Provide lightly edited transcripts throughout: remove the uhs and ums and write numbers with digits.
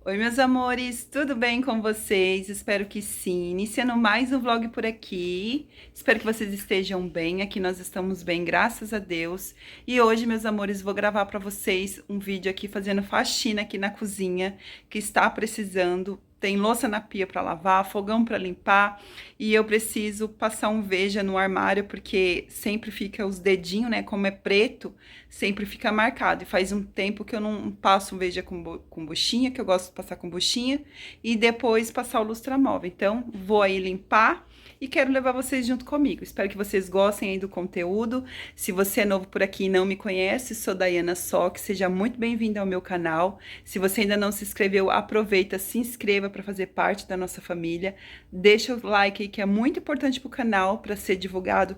Oi, meus amores, tudo bem com vocês? Espero que sim. Iniciando mais um vlog por aqui. Espero que vocês estejam bem. Aqui nós estamos bem, graças a Deus. E hoje, meus amores, vou gravar para vocês um vídeo aqui fazendo faxina aqui na cozinha, que está precisando. Tem louça na pia para lavar, fogão para limpar, e eu preciso passar um veja no armário, porque sempre fica os dedinhos, né? Como é preto, sempre fica marcado. E faz um tempo que eu não passo um veja com buchinha, que eu gosto de passar com buchinha, e depois passar o lustramóvel. Então, vou aí limpar e quero levar vocês junto comigo. Espero que vocês gostem aí do conteúdo. Se você é novo por aqui e não me conhece, sou Daiana Sock, seja muito bem-vinda ao meu canal. Se você ainda não se inscreveu, aproveita, se inscreva para fazer parte da nossa família. Deixa o like aí, que é muito importante para o canal, para ser divulgado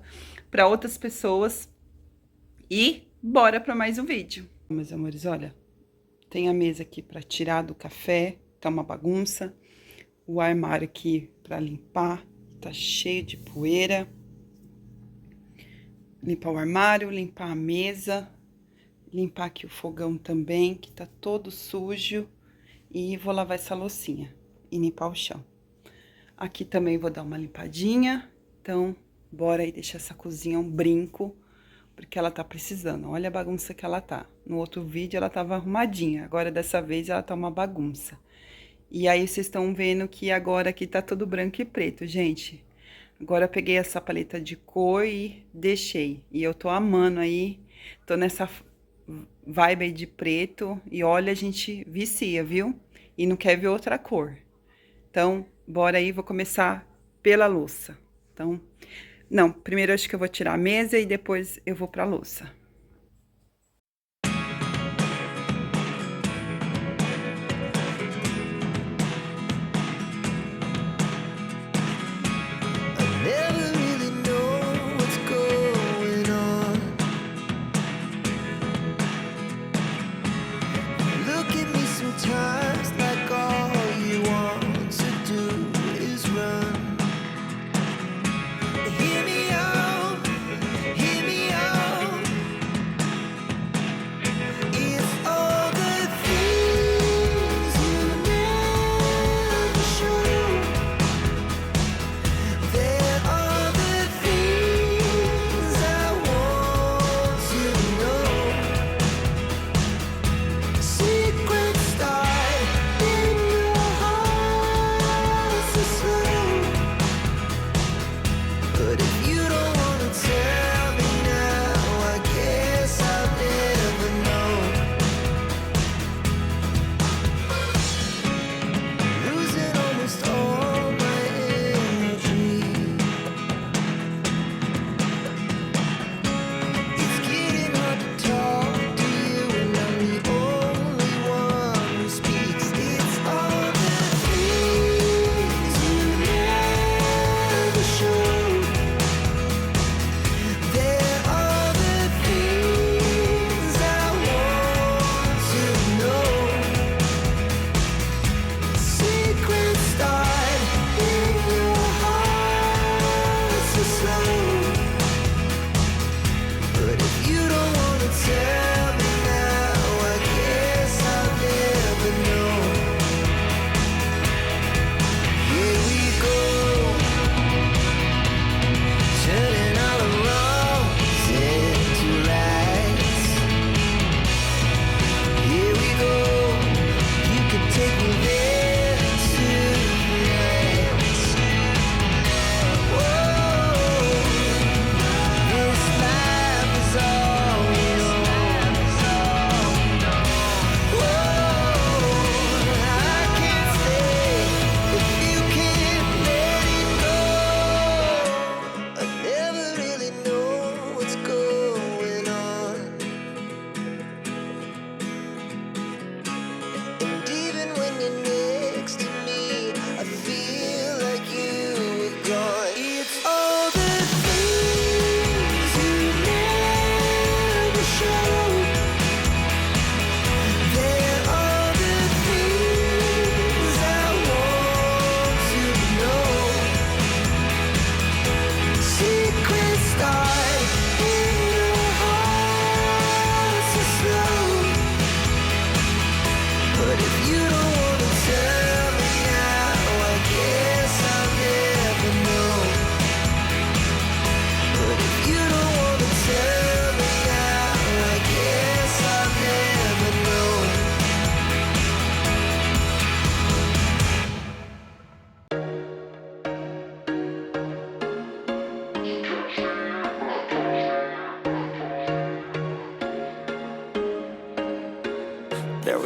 para outras pessoas. E bora para mais um vídeo. Meus amores, olha, tem a mesa aqui para tirar do café, tá uma bagunça. O armário aqui para limpar, tá cheio de poeira. Limpar o armário, limpar a mesa, limpar aqui o fogão também, que tá todo sujo. E vou lavar essa loucinha e limpar o chão. Aqui também vou dar uma limpadinha. Então, bora aí deixar essa cozinha um brinco, porque ela tá precisando. Olha a bagunça que ela tá. No outro vídeo ela tava arrumadinha, agora dessa vez ela tá uma bagunça. E aí vocês estão vendo que agora aqui tá tudo branco e preto, gente. Agora eu peguei essa paleta de cor e deixei. E eu tô amando aí, tô nessa vibe aí de preto. E olha, a gente vicia, viu? E não quer ver outra cor. Então, bora aí, vou começar pela louça. Então, não, primeiro acho que eu vou tirar a mesa e depois eu vou pra louça.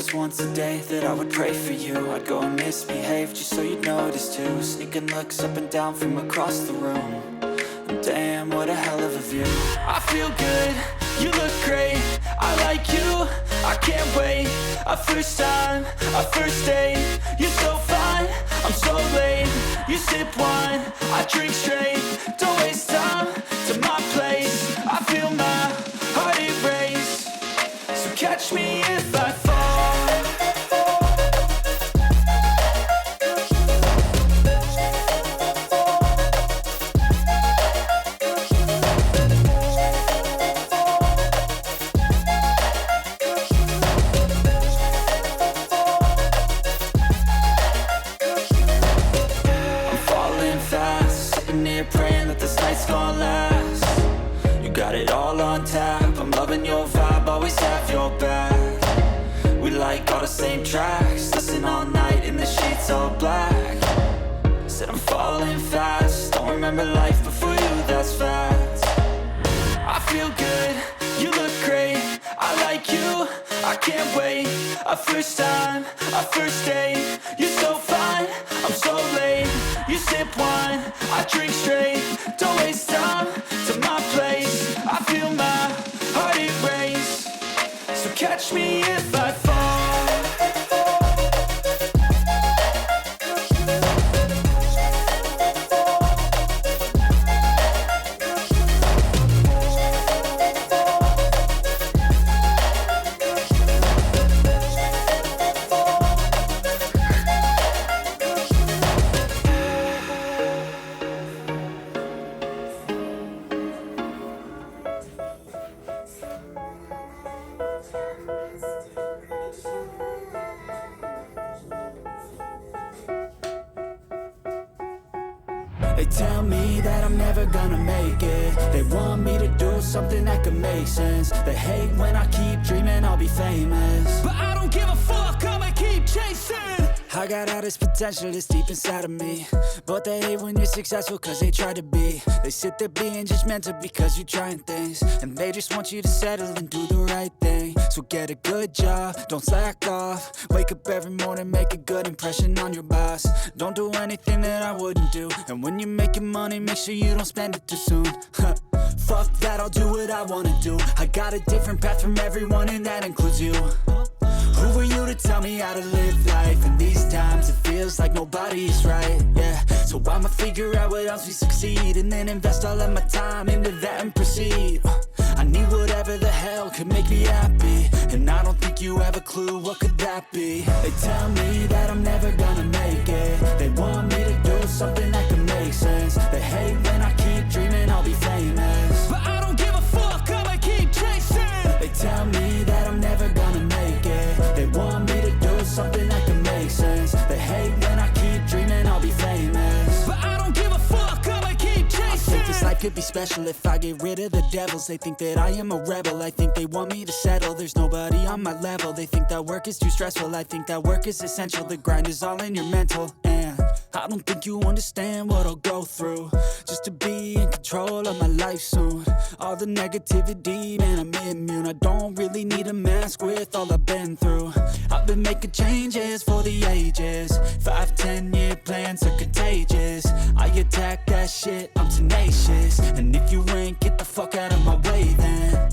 was once a day that I would pray for you. I'd go and misbehave just so you'd notice too. Sneaking looks up and down from across the room. And damn, what a hell of a view. I feel good, you look great, I like you, I can't wait. A first time, a first date, you're so fine, I'm so late. You sip wine, I drink straight, don't waste time to my place. I feel my heart erase, so catch me if I fall. Praying that this night's gonna last. You got it all on tap, I'm loving your vibe, always have your back. We like all the same tracks, listen all night in the sheets all black. Said I'm falling fast, don't remember life before you, that's facts. I feel good, you look great, I like you, I can't wait. A first time, a first date, you're so fine, I'm so late. You sip wine, I drink straight, don't waste time to my place. I feel my heart erase, so catch me if I fall. They tell me that I'm never gonna make it. They want me to do something that could make sense. They hate when I keep dreaming I'll be famous, but I don't give a fuck, I'ma keep chasing. I got all this potential that's deep inside of me, but they hate when you're successful cause they try to be. They sit there being judgmental because you're trying things, and they just want you to settle and do the right thing. So get a good job, don't slack off. Wake up every morning, make a good impression on your boss. Don't do anything that I wouldn't do, and when you're making money, make sure you don't spend it too soon. Fuck that, I'll do what I wanna do. I got a different path from everyone and that includes you. Who are you to tell me how to live life? In these times it feels like nobody is right, yeah. So I'ma figure out what else we succeed, and then invest all of my time into that and proceed. I need whatever the hell could make me happy, and I don't think you have a clue what could that be. They tell me that I'm never gonna make it. They want me to do something that can make sense. They hate when I keep dreaming I'll be famous, but I don't give a fuck, I'ma keep chasing. They tell me that I'm never gonna make it. They want me to do something that can make sense. They hate when I keep dreaming I'll be famous, but I don't give a fuck, I'ma keep chasing. I think this life could be special if I get rid of the devils. They think that I am a rebel, I think they want me to settle. There's nobody on my level, they think that work is too stressful. I think that work is essential, the grind is all in your mental. And I don't think you understand what I'll go through just to be in control of my life soon. All the negativity, man, I'm immune. I don't really need a mask with all I've been through. I've been making changes for the ages. 5-10 year plans are contagious. I attack that shit, I'm tenacious. And if you ain't, get the fuck out of my way then.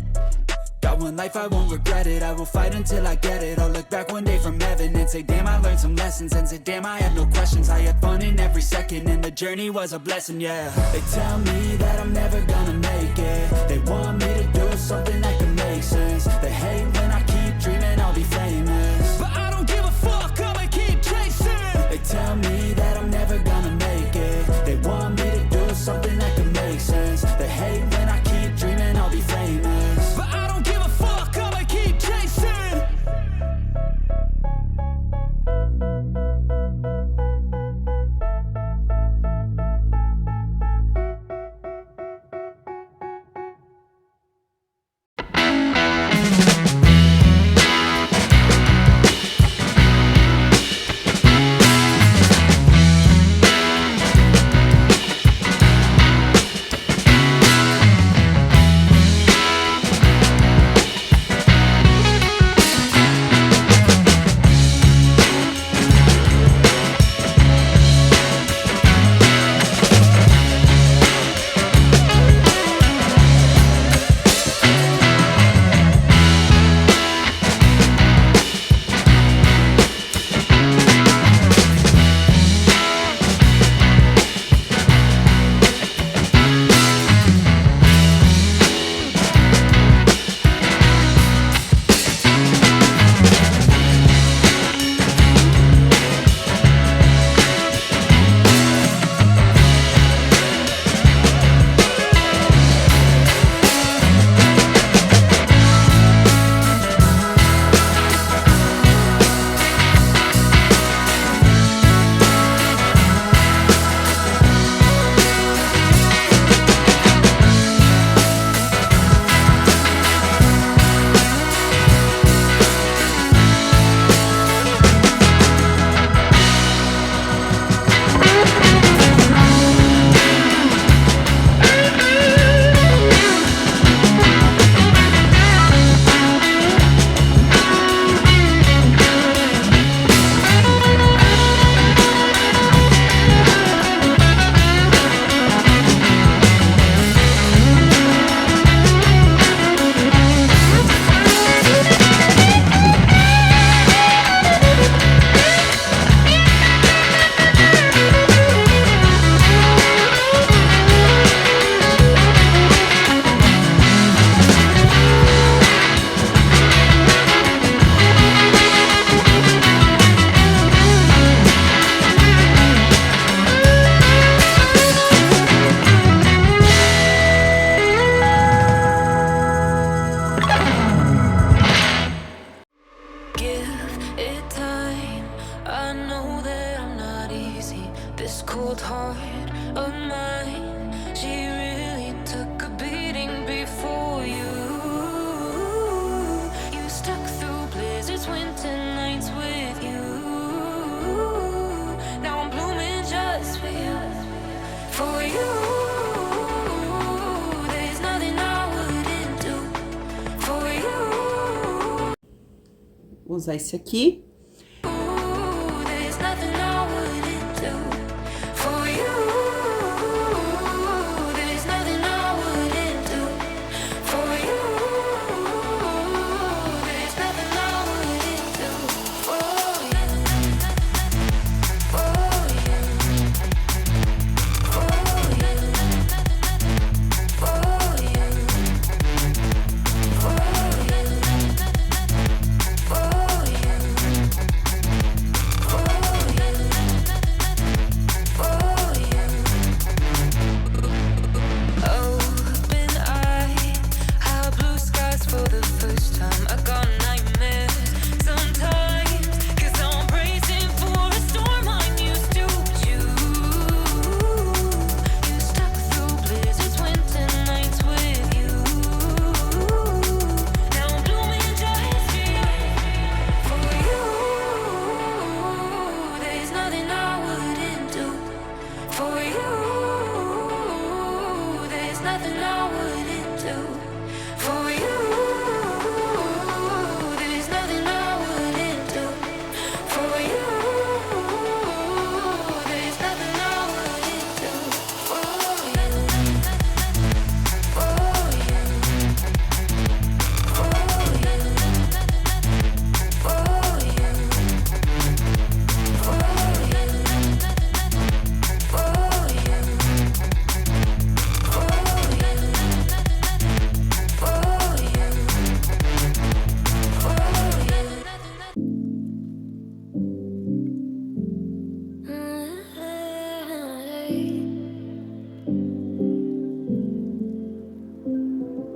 Got one life, I won't regret it. I will fight until I get it. I'll look back one day from heaven and say, damn, I learned some lessons. And say, damn, I had no questions. I had fun in every second, and the journey was a blessing, yeah. They tell me that I'm never gonna make it. They want me to do something that can make sense. They hate when I keep dreaming I'll be famous, but I don't give a fuck, I'ma keep chasing. They tell me that I'm never gonna make it. They want me to do something that can make sense. They hate when I keep dreaming I'll be famous, but I don't give a fuck, I'ma keep chasing. cold heart of mine. She really took a beating before you. You stuck through blizzards, winter nights with you. Now I'm blooming just for you. For you. There's nothing I wouldn't do for you. Vou usar esse aqui. There's nothing I wouldn't do for you. There's nothing I wouldn't do for you. There's nothing I wouldn't do for you. For you. For you. For you.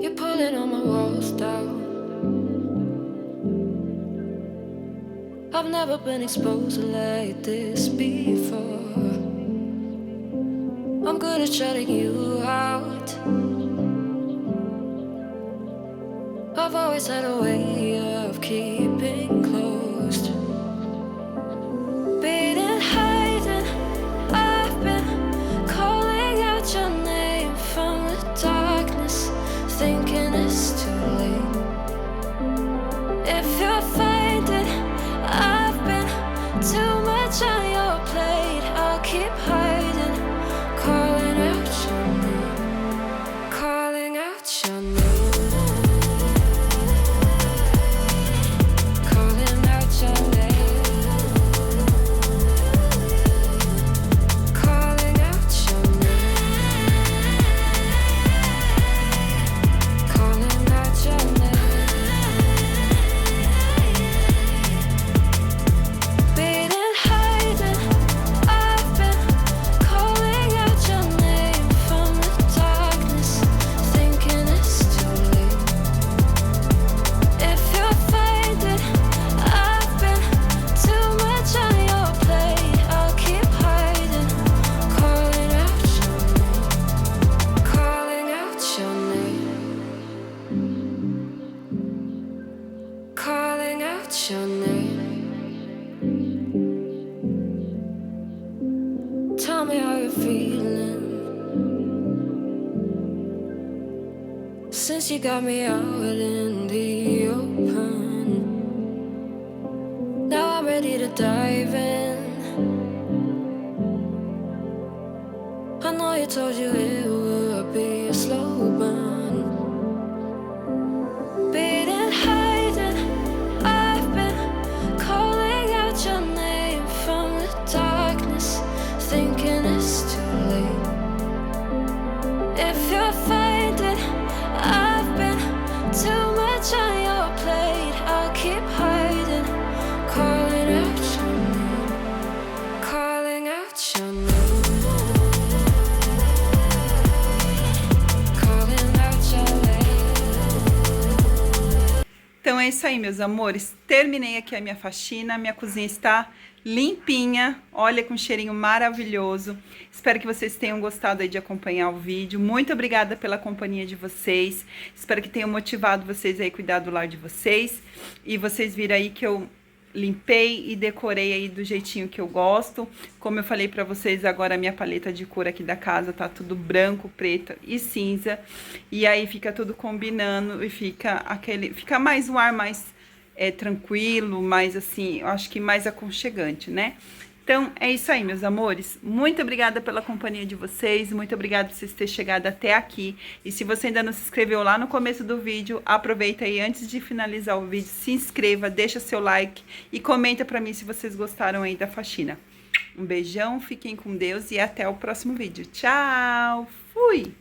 You're pulling on my walls down. I've never been exposed like this before. I'm good at shutting you out. I've always had a way of keeping closed. Being hiding, I've been calling out your name from the darkness, thinking it's too late. If you're finding I've been too much on your plate, I'll keep hiding, calling out your name, calling out your name. Your name. Tell me how you're feeling since you got me out in the open. Now I'm ready to dive in. I know you told you it would be a slow burn. Thinking it's too late. If you're finding I've been too much on your plate, I'll keep hiding, calling out your name, calling out your name, calling out your name. Então é isso aí, meus amores. Terminei aqui a minha faxina. Minha cozinha está limpinha, olha, com um cheirinho maravilhoso. Espero que vocês tenham gostado aí de acompanhar o vídeo. Muito obrigada pela companhia de vocês. Espero que tenham motivado vocês aí a cuidar do lar de vocês. E vocês viram aí que eu limpei e decorei aí do jeitinho que eu gosto. Como eu falei pra vocês, agora a minha paleta de cor aqui da casa tá tudo branco, preto e cinza. E aí fica tudo combinando e fica mais um ar mais tranquilo, mais assim, eu acho que mais aconchegante, né? Então, é isso aí, meus amores. Muito obrigada pela companhia de vocês. Muito obrigada por vocês terem chegado até aqui. E se você ainda não se inscreveu lá no começo do vídeo, aproveita aí antes de finalizar o vídeo, se inscreva, deixa seu like e comenta pra mim se vocês gostaram aí da faxina. Um beijão, fiquem com Deus e até o próximo vídeo. Tchau! Fui!